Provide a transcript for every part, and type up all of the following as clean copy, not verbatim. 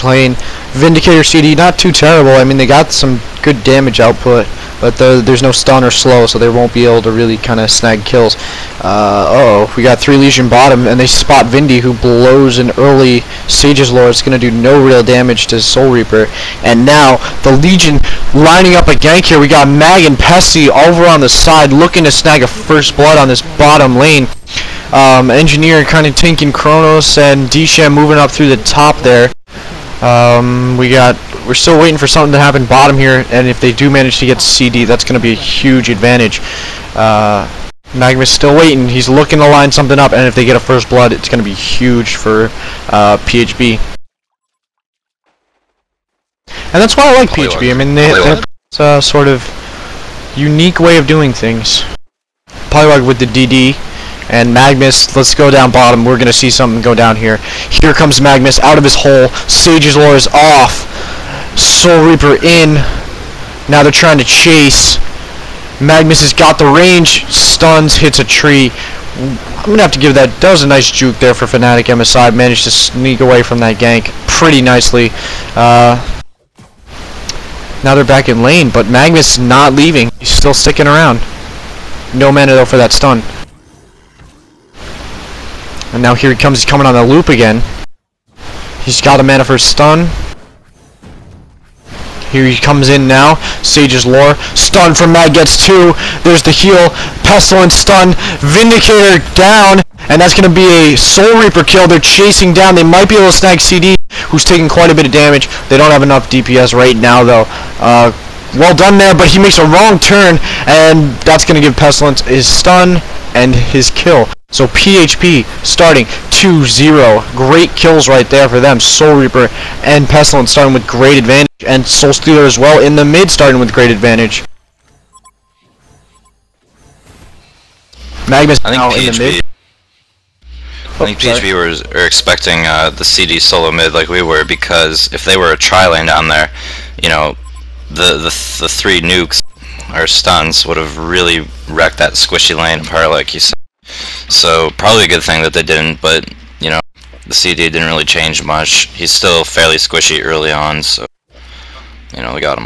lane. Vindicator CD, not too terrible. I mean, they got some good damage output, but there's no stun or slow, so they won't be able to really kind of snag kills. Uh-oh, we got 3 Legion bottom, and they spot Vindy, who blows an early Sage's Lore. It's going to do no real damage to Soul Reaper. And now, the Legion lining up a gank here. We got Mag and Pesty over on the side, looking to snag a first blood on this bottom lane. Engineer kind of tanking Kronos, and Disham moving up through the top there. We're still waiting for something to happen bottom here, and if they do manage to get CD, that's going to be a huge advantage. Magma's still waiting. He's looking to line something up, and if they get a first blood, it's going to be huge for PHB. And that's why I like PHB. I mean, it's a sort of unique way of doing things. Polywog with the DD. And Magnus, let's go down bottom. We're going to see something go down here. Here comes Magnus out of his hole. Sage's Lore is off. Soul Reaper in. Now they're trying to chase. Magnus has got the range. Stuns, hits a tree. I'm going to have to give that. That was a nice juke there for Fnatic MSI. Managed to sneak away from that gank pretty nicely. Now they're back in lane, but Magnus not leaving. He's still sticking around. No mana though for that stun. And now here he comes, he's coming on the loop again. He's got a mana for stun. Here he comes in now. Sage's Lore. Stun from Mag gets 2. There's the heal. Pestilence stun. Vindicator down. And that's going to be a Soul Reaper kill. They're chasing down. They might be able to snag CD, who's taking quite a bit of damage. They don't have enough DPS right now, though. Well done there, but he makes a wrong turn, and that's going to give Pestilence his stun and his kill. So PHB starting 2-0. Great kills right there for them. Soul Reaper and Pestilence starting with great advantage, and Soul Stealer as well in the mid starting with great advantage. Magnus now in the mid. I think PHB were expecting the CD solo mid like we were, because if they were a tri-lane down there, you know, the 3 nukes or stuns would have really wrecked that squishy lane of her, like you said. So probably a good thing that they didn't, but you know, the CD didn't really change much. He's still fairly squishy early on, so you know, we got him.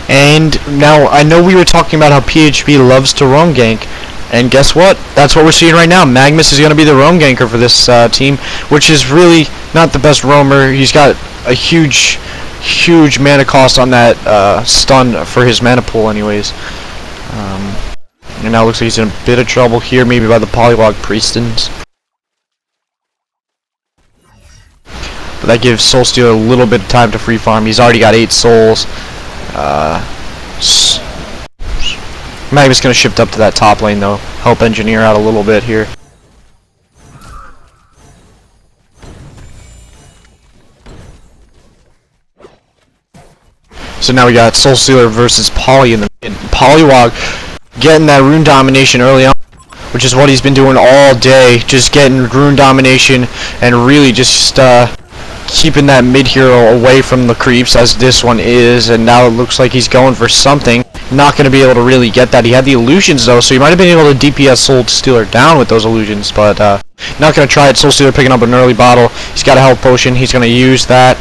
And now I know we were talking about how PHB loves to roam gank, and guess what? That's what we're seeing right now. Magnus is going to be the roam ganker for this team, which is really not the best roamer. He's got a huge mana cost on that stun for his mana pool anyways. And now it looks like he's in a bit of trouble here, maybe by the Polywog Priestons. But that gives Soul Stealer a little bit of time to free farm. He's already got 8 souls. Magnus going to shift up to that top lane though. Help Engineer out a little bit here. So now we got Soul Stealer versus Poly in the mid. Polywog getting that rune domination early on, which is what he's been doing all day, just getting rune domination and really just keeping that mid hero away from the creeps, as this one is. And now it looks like he's going for something. Not going to be able to really get that. He had the illusions though, so he might have been able to DPS Soul Stealer down with those illusions, but not going to try it. Soul Stealer picking up an early bottle. He's got a health potion. He's going to use that.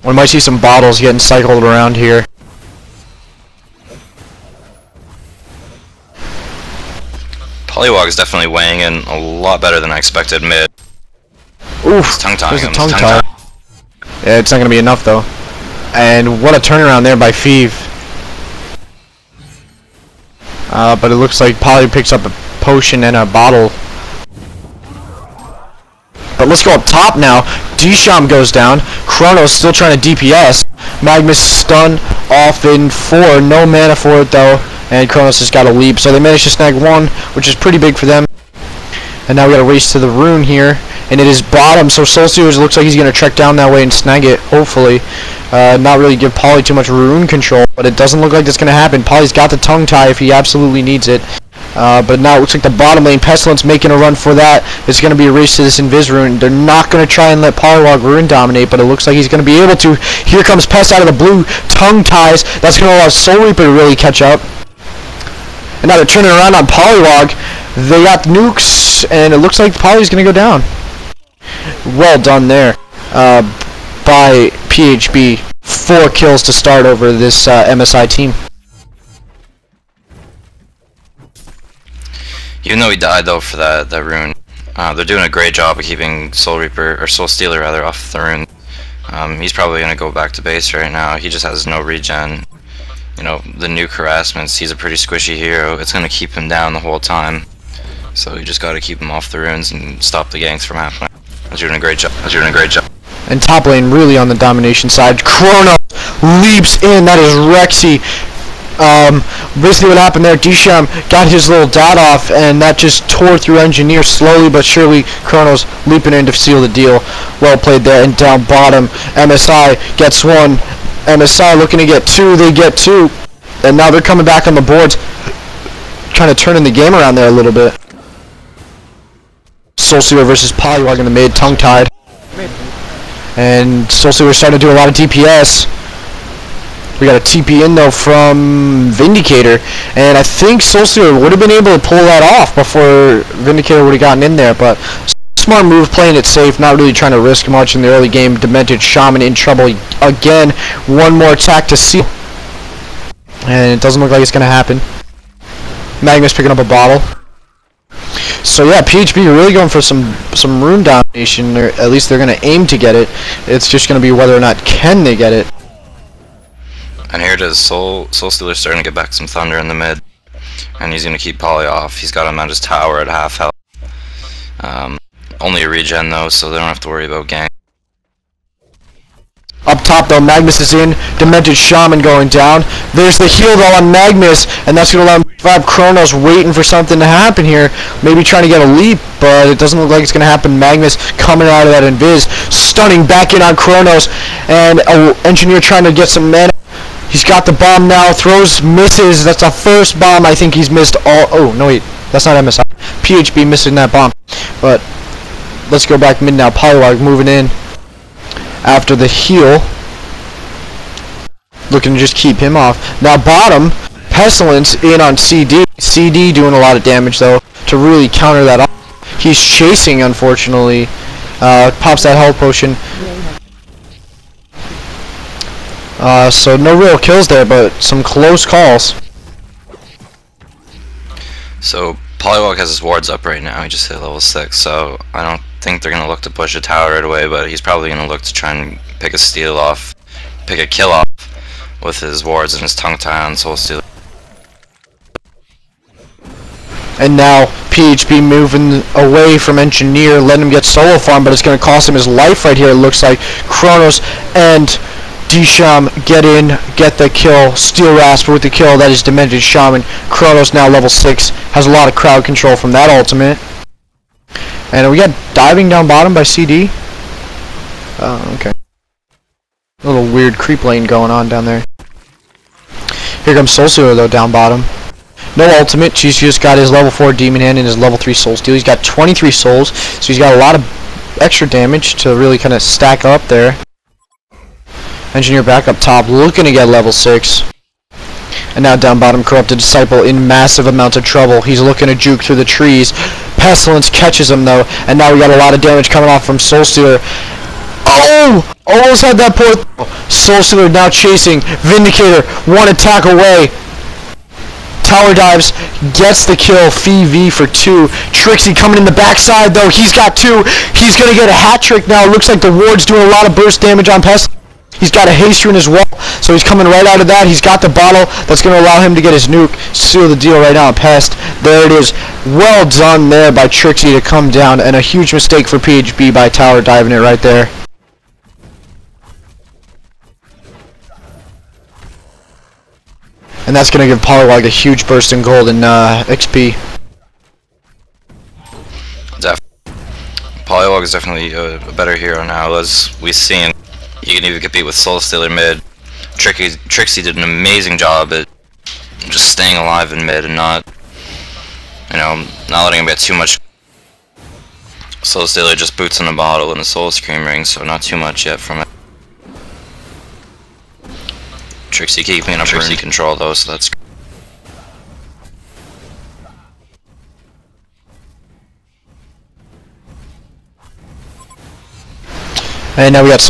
We might see some bottles getting cycled around here. Polywog is definitely weighing in a lot better than I expected mid. Oof, Tongue-tying him. tongue tie. Yeah, it's not going to be enough though. And what a turnaround there by Feeve. But it looks like Poly picks up a potion and a bottle. But let's go up top now. Disham goes down. Kronos still trying to DPS. Magnus stun off in 4. No mana for it though. And Kronos has got a leap. So they managed to snag 1, which is pretty big for them. And now we got to race to the rune here. And it is bottom. So Soul Stealer looks like he's going to trek down that way and snag it, hopefully. Not really give Poly too much rune control. But it doesn't look like that's going to happen. Poly's got the tongue tie if he absolutely needs it. But now it looks like the bottom lane, Pestilence making a run for that. It's going to be a race to this Invis rune. They're not going to try and let Polywog rune dominate, but it looks like he's going to be able to. Here comes Pest out of the blue, tongue ties. That's going to allow Soul Reaper to really catch up. And now they're turning around on Polywog. They got nukes, and it looks like Poly's going to go down. Well done there. by PHB. 4 kills to start over this MSI team. Even though he died though for that rune, they're doing a great job of keeping Soul Reaper, or Soul Stealer rather, off the rune. He's probably gonna go back to base right now. He just has no regen. You know, the nuke harassments, he's a pretty squishy hero. It's gonna keep him down the whole time. So you just gotta keep him off the runes and stop the ganks from happening. He's doing a great job. He's doing a great job. And top lane really on the domination side. Chrono leaps in. That is Rexy. Basically what happened there, Disham got his little dot off, and that just tore through Engineer slowly but surely. Chrono's leaping in to seal the deal. Well played there. And down bottom, MSI gets 1. MSI looking to get 2. They get 2. And now they're coming back on the boards, kind of turning the game around there a little bit. Soul Stealer versus Polywog in the mid, tongue-tied. And Soul Stealer starting to do a lot of DPS. We got a TP in though from Vindicator, and I think Soul Stealer would have been able to pull that off before Vindicator would have gotten in there, but smart move, playing it safe, not really trying to risk much in the early game. Demented Shaman in trouble again. One more attack to seal, and it doesn't look like it's going to happen. Magnus picking up a bottle. So yeah, PHB really going for some rune domination, or at least they're going to aim to get it. It's just going to be whether or not can they get it. And here it is, Soul Stealer starting to get back some thunder in the mid. And he's going to keep Poly off. He's got him at his tower at half health. Only a regen though, so they don't have to worry about gang. Up top though, Magnus is in. Demented Shaman going down. There's the heal though on Magnus, and that's going to allow him to survive. Chrono's waiting for something to happen here. Maybe trying to get a leap, but it doesn't look like it's going to happen. Magnus coming out of that invis, stunning back in on Chronos, and Engineer trying to get some mana. He's got the bomb now, throws, misses. That's the first bomb I think he's missed all. Oh, no wait, that's not MSI. PHB missing that bomb. But let's go back mid now. Polywog moving in after the heal. Looking to just keep him off. Now bottom, Pestilence in on CD. CD doing a lot of damage though to really counter that off. He's chasing, unfortunately. Pops that health potion. So no real kills there, but some close calls. So Polywog has his wards up right now. He just hit level 6, so I don't think they're gonna look to push a tower right away. But he's probably gonna look to try and pick a kill off with his wards and his tongue tie on Soul Stealer. And now PHB moving away from Engineer, letting him get solo farm, but it's going to cost him his life right here. It looks like Chronos and Disham get in, get the kill. Steel Rasper with the kill. That is Demented Shaman. Chronos now level 6. Has a lot of crowd control from that ultimate. And we got diving down bottom by CD. Oh, okay. A little weird creep lane going on down there. Here comes Soul Stealer though down bottom. No ultimate. She's just got his level 4 Demon Hand and his level 3 Soul Steal. He's got 23 souls, so he's got a lot of extra damage to really kind of stack up there. Engineer back up top, looking to get level 6. And now down bottom, Corrupted Disciple in massive amounts of trouble. He's looking to juke through the trees. Pestilence catches him though, and now we got a lot of damage coming off from Soul Stealer. Oh! Almost had that poor Soul Stealer now chasing. Vindicator, one attack away. Tower dives, gets the kill. V for 2. Trixie coming in the backside though. He's got 2. He's gonna get a hat trick now. It looks like the ward's doing a lot of burst damage on Pestilence. He's got a haste rune as well, so he's coming right out of that. He's got the bottle that's going to allow him to get his nuke. Seal the deal right now on Pest. There it is. Well done there by Trixie to come down, and a huge mistake for PHB by tower diving it right there. And that's going to give Polywog a huge burst in gold and XP. Polywog is definitely a better hero now, as we've seen. You can even compete with Soul Stealer mid. Trixie did an amazing job at just staying alive in mid and not letting him get too much. Soul Stealer just boots in a bottle and a Soul Scream ring, so not too much yet from it. Trixie keeping up Trixie control though, so that's good. And now we got Soul